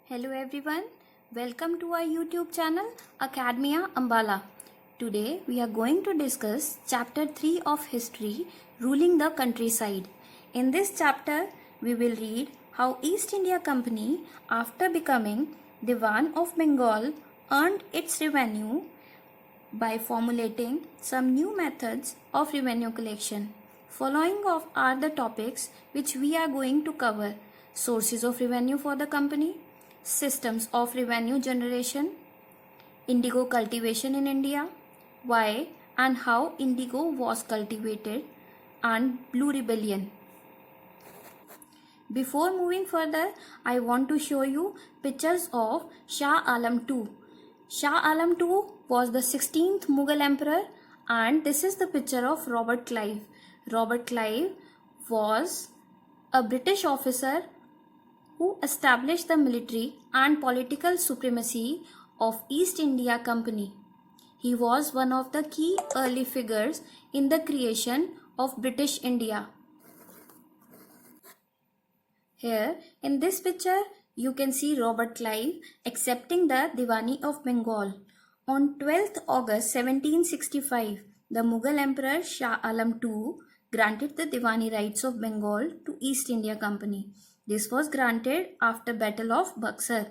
Hello everyone, welcome to our YouTube channel Academia Ambala. Today we are going to discuss chapter 3 of history, ruling the countryside. In this chapter we will read how East India Company, after becoming Diwan of Bengal, earned its revenue by formulating some new methods of revenue collection. Following are the topics which we are going to cover: sources of revenue for the company, systems of revenue generation, indigo cultivation in India, why and how indigo was cultivated, and Blue Rebellion. Before moving further, I want to show you pictures of Shah Alam II. Shah Alam II was the 16th Mughal emperor, and this is the picture of Robert Clive. Robert Clive was a British officer who established the military and political supremacy of East India Company. He was one of the key early figures in the creation of British India. Here in this picture you can see Robert Clive accepting the Diwani of Bengal. On 12th August 1765, the Mughal Emperor Shah Alam II granted the Diwani rights of Bengal to East India Company. This was granted after Battle of Buxar.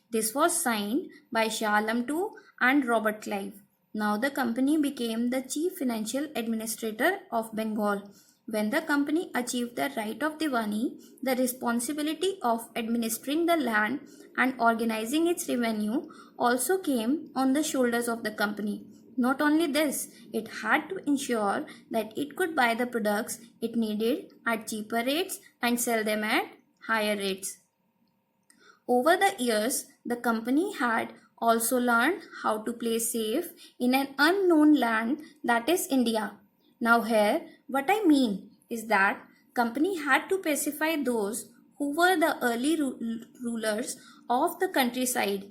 This was signed by Shah Alam II and Robert Clive. Now the company became the chief financial administrator of Bengal. When the company achieved the right of Diwani, the responsibility of administering the land and organizing its revenue also came on the shoulders of the company. Not only this, it had to ensure that it could buy the products it needed at cheaper rates and sell them at higher rates. Over the years, the company had also learned how to play safe in an unknown land, that is India. Now here, what I mean is that company had to pacify those who were the early rulers of the countryside.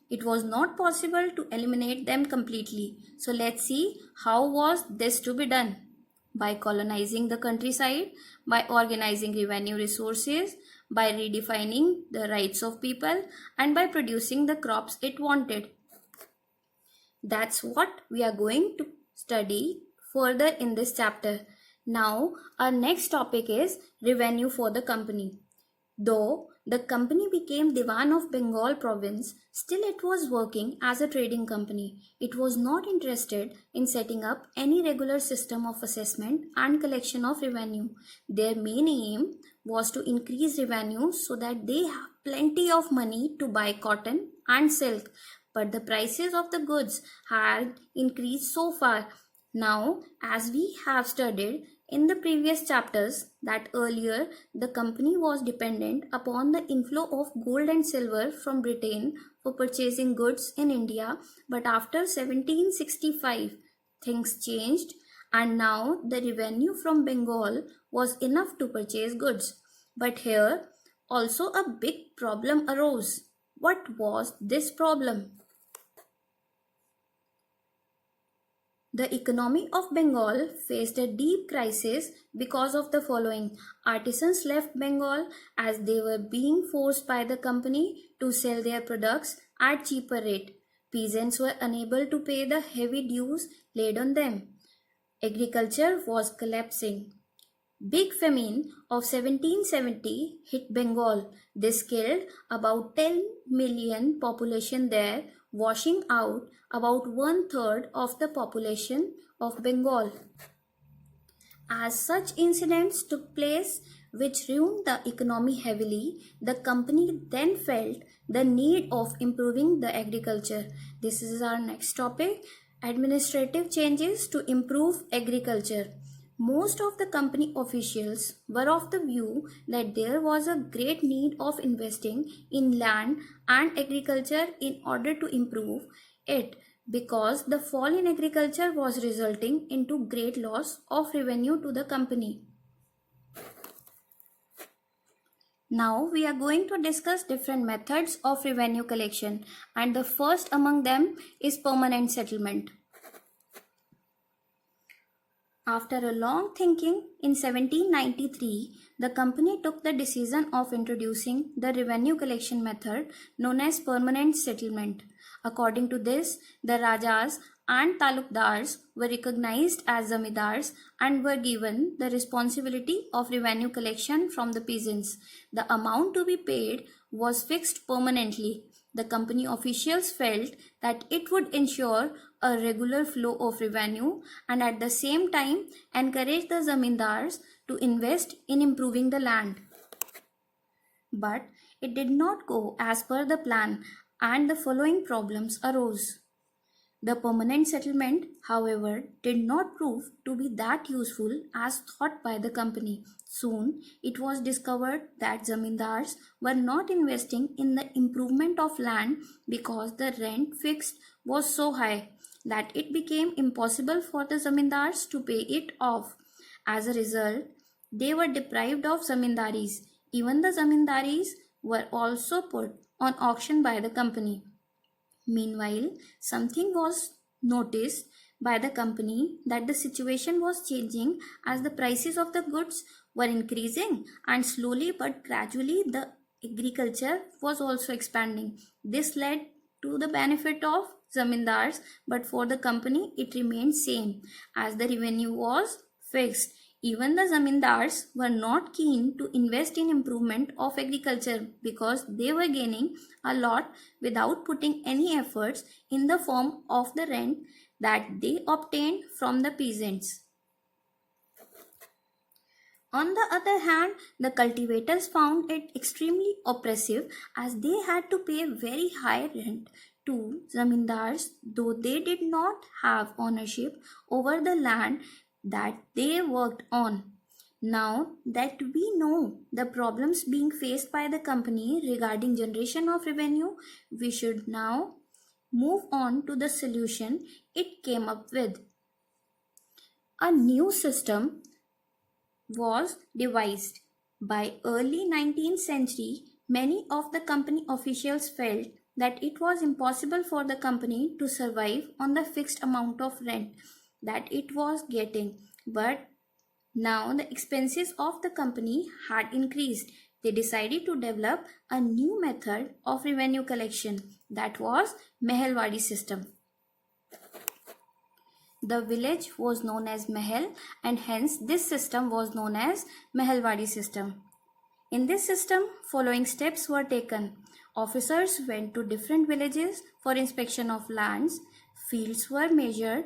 It was not possible to eliminate them completely. So let's see how was this to be done. By colonizing the countryside, by organizing revenue resources, by redefining the rights of people, and by producing the crops it wanted. That's what we are going to study further in this chapter. Now, our next topic is revenue for the company. Though the company became Diwan of Bengal province, still it was working as a trading company. It was not interested in setting up any regular system of assessment and collection of revenue. Their main aim was to increase revenue so that they have plenty of money to buy cotton and silk. But the prices of the goods had increased so far. Now, as we have studied in the previous chapters, that earlier the company was dependent upon the inflow of gold and silver from Britain for purchasing goods in India, but after 1765 things changed and now the revenue from Bengal was enough to purchase goods. But here also a big problem arose. What was this problem? The economy of Bengal faced a deep crisis because of the following. Artisans left Bengal as they were being forced by the company to sell their products at cheaper rate. Peasants were unable to pay the heavy dues laid on them. Agriculture was collapsing. Big famine of 1770 hit Bengal. This killed about 10 million population there, washing out about 1/3 of the population of Bengal. As such incidents took place which ruined the economy heavily, the company then felt the need of improving the agriculture. This is our next topic: administrative changes to improve agriculture. Most of the company officials were of the view that there was a great need of investing in land and agriculture in order to improve it, because the fall in agriculture was resulting into great loss of revenue to the company. Now we are going to discuss different methods of revenue collection, and the first among them is permanent settlement. After a long thinking, in 1793, the company took the decision of introducing the revenue collection method known as permanent settlement. According to this, the Rajas and Talukdars were recognized as zamindars and were given the responsibility of revenue collection from the peasants. The amount to be paid was fixed permanently. The company officials felt that it would ensure a regular flow of revenue and at the same time encourage the zamindars to invest in improving the land. But it did not go as per the plan and the following problems arose. The permanent settlement, however, did not prove to be that useful as thought by the company. Soon, it was discovered that zamindars were not investing in the improvement of land because the rent fixed was so high that it became impossible for the zamindars to pay it off. As a result, they were deprived of zamindaris. Even the zamindaris were also put on auction by the company. Meanwhile, something was noticed by the company that the situation was changing as the prices of the goods were increasing and slowly but gradually the agriculture was also expanding. This led to the benefit of zamindars, but for the company it remained same as the revenue was fixed. Even the zamindars were not keen to invest in improvement of agriculture because they were gaining a lot without putting any efforts in the form of the rent that they obtained from the peasants. On the other hand, the cultivators found it extremely oppressive as they had to pay very high rent to zamindars, though they did not have ownership over the land that they worked on. Now that we know the problems being faced by the company regarding generation of revenue, we should now move on to the solution it came up with. A new system was devised. By early 19th century, many of the company officials felt that it was impossible for the company to survive on the fixed amount of rent that it was getting. But now the expenses of the company had increased. They decided to develop a new method of revenue collection, that was Mehelwadi system. The village was known as Mahel and hence this system was known as Mehelwadi system. In this system, following steps were taken. Officers went to different villages for inspection of lands, fields were measured.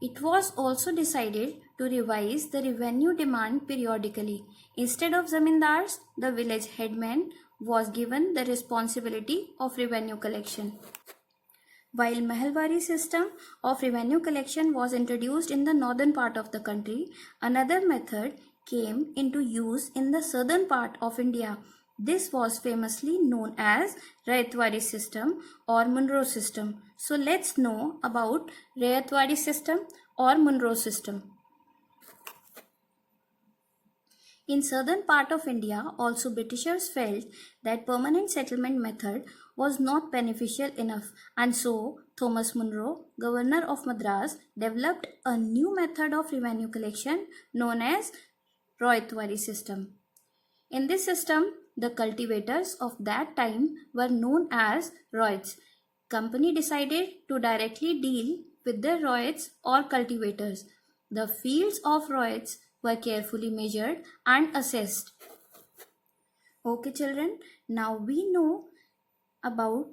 It was also decided to revise the revenue demand periodically. Instead of zamindars, the village headman was given the responsibility of revenue collection. While Mehelwadi system of revenue collection was introduced in the northern part of the country, another method came into use in the southern part of India. This was famously known as Rayatwadi system or Monroe system. So let's know about Rayatwadi system or Monroe system. In southern part of India, also Britishers felt that permanent settlement method was not beneficial enough, and so Thomas Monroe, governor of Madras, developed a new method of revenue collection known as Rohitwari system. In this system, the cultivators of that time were known as Rohits. Company decided to directly deal with the Rohits or cultivators. The fields of Rohits were carefully measured and assessed. Okay children, now we know about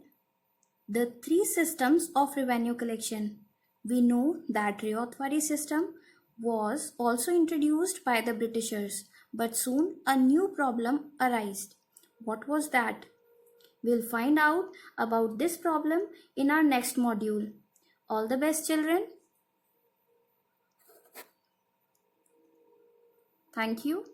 the three systems of revenue collection. We know that Rayatwadi system was also introduced by the Britishers, but soon a new problem arose. What was that? We'll find out about this problem in our next module. All the best children. Thank you.